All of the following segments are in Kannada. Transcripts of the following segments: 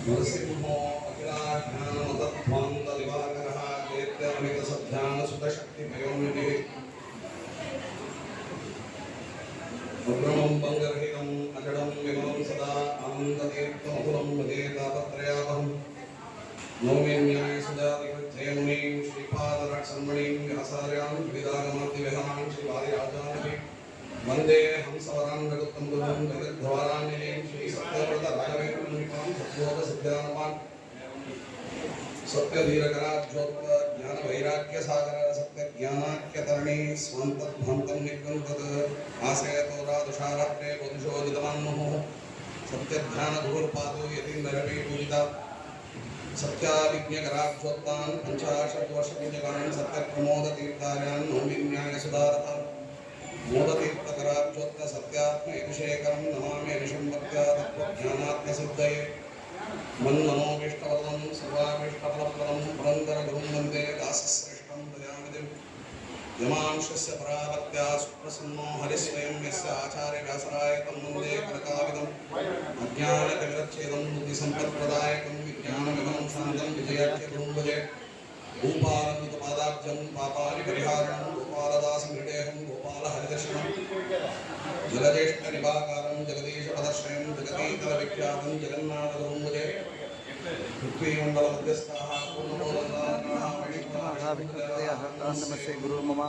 नरसिंहो अखिलाज्ञानमतध्वान्तदिवाकरः वेद्यमितसध्यानसुतशक्तिमयोनिधिः अग्रमं बङ्गरहितम् अजडं विमलं सदा आनन्दतीर्थमधुरं भजे तापत्रयावहम् नौमि न्यायसुधाधिपत्यमुनीं श्रीपादरक्षन्मणीं व्यासार्यां विविधागमादिविहारां श्रीवादिराजानपीं वन्दे हंसवरान् रघुत्तमगुरुं जगद्ध्वारान्ययीं श्रीसत्यव्रतराघवेन्द्रमुनिपां सद्योगसिद्धानपान् सत्यधीरकराज्योत्ज्ञानवैराग्यसागर सत्यज्ञानाख्यतरणी स्वान्तध्वान्तं निकृन्तत् आश्रयतो राधुषारात्रे बोधिशोदितमान्मुहुः सत्यध्यानगुरुर्पादो यतीन्द्ररवि पूजिता सत्याभिज्ञकराब्जोत्तान् पञ्चाशद्वर्षपूजकान् सत्यप्रमोदतीर्थार्यान् नौमि न्यायसुधारतान् मोदतीर्थकराब्जोत्त सत्यात्मयतिशेखरं नमामि निशम्भक्त्या तत्त्वज्ञानात्मसिद्धये मन्मनोभीष्टवरदं सर्वाभीष्टफलप्रदं पुरन्दरगुरुं वन्दे दासश्रेष्ठं दयानिधिं यमांशस्य पराभक्त्या सुप्रसन्नो हरिस्वयं यस्य आचार्यव्यासराय तं वन्दे करकाविदम् अज्ञानकविरच्छेदं बुद्धिसम्पत्प्रदायकं विज्ञानविमलं शान्तं विजयाख्यगुरुं भजे भूपालमुतपादाब्जं पापादिपरिहारणं गोपालदासमृडेहं गोपालहरिदर्शनं जलज्येष्ठनिभाकारं जगदीशपदश्रयं जगतीतरविख्यातं जगन्नाथगुरुं भजे पृथ्वीमण्डलमध्यस्थाः पूर्णबोधसाधकाः वैष्णवाः नमस्ते गुरु मम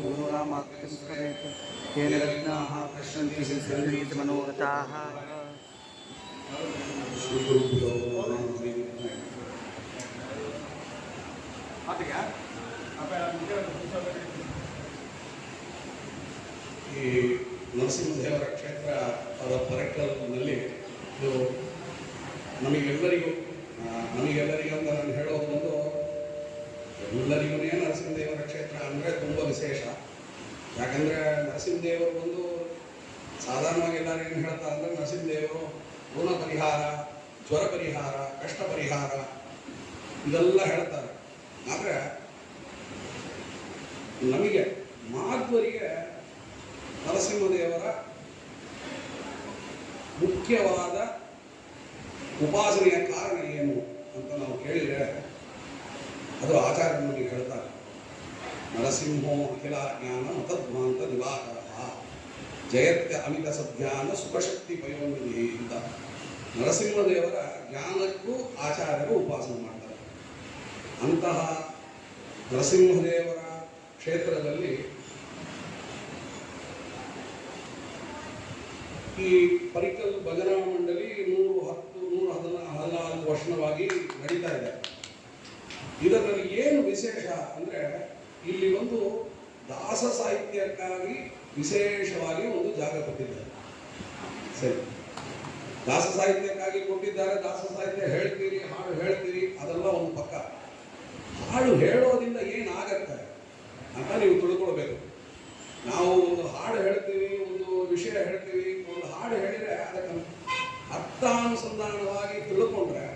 गुरूणामाकृतिं स्मरेत् येन विघ्नाः पश्यन्ति सिद्ध्यन्ति मनोरथाः ಈ ನರಸಿಂಹದೇವರ ಕ್ಷೇತ್ರ ಅದರ ಪರಕ್ಕಲ್ನಲ್ಲಿ ಇದು ನಮಗೆಲ್ಲರಿಗೂ ಅಂತ ನಾನು ಹೇಳೋದು ಒಂದು ಎಲ್ಲರಿಗೂ ನರಸಿಂಹದೇವರ ಕ್ಷೇತ್ರ ಅಂದರೆ ತುಂಬ ವಿಶೇಷ. ಯಾಕಂದರೆ ನರಸಿಂಹದೇವರು ಒಂದು ಸಾಧಾರಣವಾಗಿ ಎಲ್ಲರೂ ಏನು ಹೇಳ್ತಾರೆ ಅಂದರೆ ನರಸಿಂಹದೇವರು ಋಣ ಪರಿಹಾರ, ಜ್ವರ ಪರಿಹಾರ, ಕಷ್ಟ ಪರಿಹಾರ ಇದೆಲ್ಲ ಹೇಳ್ತಾರೆ. ಆದರೆ ನಮಗೆ ಮಾಧ್ವರಿಗೆ ನರಸಿಂಹದೇವರ ಮುಖ್ಯವಾದ ಉಪಾಸನೆಯ ಕಾರಣ ಏನು ಅಂತ ನಾವು ಕೇಳಿದರೆ ಅದು ಆಚಾರ್ಯ ನಮಗೆ ಹೇಳ್ತಾರೆ. ನರಸಿಂಹೋ ಅಖಿಲ ಜ್ಞಾನ ಮತಧ್ವಾಂತ ದಿವಾಕರಃ ಜಯತ್ಯ ಅಮಿತ ಸಧ್ಯಾನ ಸುಖಶಕ್ತಿ ಪಯೋನಿಧಿ ಅಂತ ನರಸಿಂಹದೇವರ ಜ್ಞಾನಕ್ಕೂ ಆಚಾರ್ಯರು ಉಪಾಸನೆ ಮಾಡ್ತಾರೆ. ಅಂತಹ ನರಸಿಂಹದೇವರ ಕ್ಷೇತ್ರದಲ್ಲಿ ಈ ಪರಿಕಲ್ ಭಜನಾ ಮಂಡಳಿ 114 ವರ್ಷವಾಗಿ ನಡೀತಾ ಇದೆ. ಇದರಲ್ಲಿ ಏನು ವಿಶೇಷ ಅಂದರೆ ಇಲ್ಲಿ ಒಂದು ದಾಸ ಸಾಹಿತ್ಯಕ್ಕಾಗಿ ವಿಶೇಷವಾಗಿ ಒಂದು ಜಾಗ ಕೊಟ್ಟಿದ್ದಾರೆ. ಸರಿ, ದಾಸ ಸಾಹಿತ್ಯಕ್ಕಾಗಿ ಕೊಟ್ಟಿದ್ದಾರೆ. ದಾಸ ಸಾಹಿತ್ಯ ಹೇಳ್ತೀರಿ, ಹಾಡು ಹೇಳ್ತೀರಿ, ಅದೆಲ್ಲ ಒಂದು ಪಕ್ಕ. ಹಾಡು ಹೇಳೋದ್ರಿಂದ ಏನಾಗತ್ತೆ ಅಂತ ನೀವು ತಿಳ್ಕೊಳ್ಬೇಕು. ನಾವು ಒಂದು ಹಾಡು ಹೇಳ್ತೀವಿ, ಒಂದು ವಿಷಯ ಹೇಳ್ತೀವಿ, ಒಂದು ಹಾಡು ಹೇಳಿದರೆ ಅದಕ್ಕೆ ಅರ್ಥಾನುಸಂಧಾನವಾಗಿ ತಿಳ್ಕೊಂಡ್ರೆ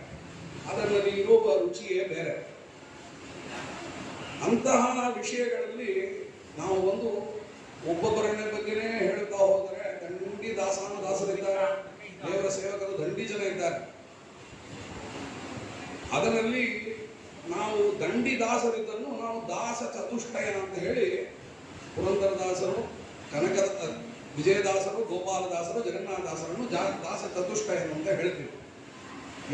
ಅದರಲ್ಲಿ ಇರುವ ರುಚಿಯೇ ಬೇರೆ. ಅಂತಹ ವಿಷಯಗಳಲ್ಲಿ ನಾವು ಒಂದು ಒಬ್ಬೊಬ್ಬರನ್ನ ಬಗ್ಗೆನೇ ಹೇಳ್ತಾ ಹೋದರೆ ದಂಡಿ ದಾಸರಿದ್ದಾರೆ, ದೇವರ ಸೇವಕರು ದಂಡಿ ಜನ ಇದ್ದಾರೆ. ಅದರಲ್ಲಿ ನಾವು ದಂಡಿ ದಾಸರಿದ್ದನ್ನು ನಾವು ದಾಸ ಚತುಷ್ಟಯನ ಅಂತ ಹೇಳಿ ಪುರಂದರದಾಸರು, ವಿಜಯದಾಸರು, ಗೋಪಾಲದಾಸರು, ಜಗನ್ನಾಥದಾಸರನ್ನು ದಾಸ ಚತುಷ್ಟಯನ ಅಂತ ಹೇಳ್ತೀವಿ.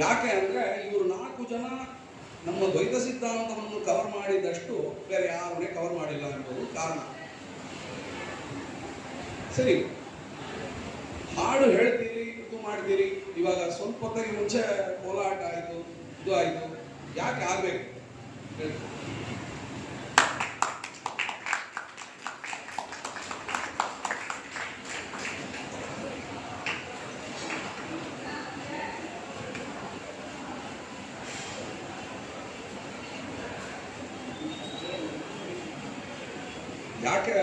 ಯಾಕೆ ಅಂದರೆ ಇವರು 4 ಜನ ನಮ್ಮ ದ್ವೈತ ಸಿದ್ಧಾಂತವನ್ನು ಕವರ್ ಮಾಡಿದಷ್ಟು ಬೇರೆ ಯಾರನ್ನೇ ಕವರ್ ಮಾಡಿಲ್ಲ ಅನ್ನೋದು ಕಾರಣ. ಸರಿ, ಹಾಡು ಹೇಳ್ತೀರಿ, ಇದು ಮಾಡ್ತೀರಿ. ಇವಾಗ ಸ್ವಲ್ಪ ಹೊತ್ತಿಗೆ ಮುಂಚೆ ಕೋಲಾಟ ಆಯಿತು, ಇದು ಆಯಿತು, ಯಾಕೆ ಆಗಬೇಕು? ಯಾಕೆ